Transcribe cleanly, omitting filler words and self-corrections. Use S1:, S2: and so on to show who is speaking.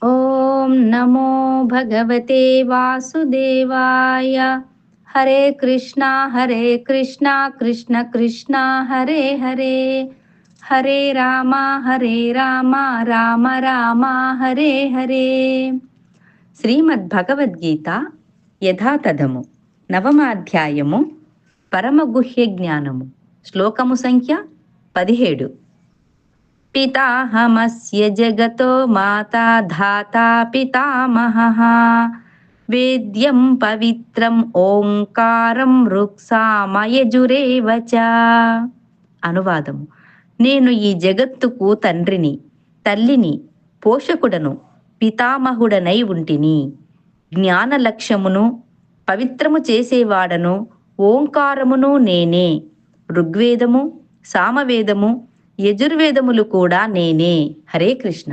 S1: ఓం నమో భగవతే వాసుదేవాయ. హరే కృష్ణ కృష్ణ కృష్ణ హరే హరే, హరే రామ రామ రామ హరే హరే. శ్రీమద్ భగవద్గీత యథాతథము, నవమ అధ్యాయము, పరమగుహ్య జ్ఞానము. శ్లోకము సంఖ్య 17. పితాహమస్య జగతో మాతా ధాతా పితామహః, వేద్యం పవిత్రం ఓంకారం రుక్సామయజురేవ చ. అనువాదము: నేను ఈ జగత్తుకు తండ్రిని, తల్లిని, పోషకుడను, పితామహుడనై ఉంటిని. జ్ఞాన లక్ష్యమును పవిత్రము చేసేవాడను ఓంకారమును నేనే. ఋగ్వేదము, సామవేదము, యజుర్వేదములు కూడా నేనే. హరే కృష్ణ.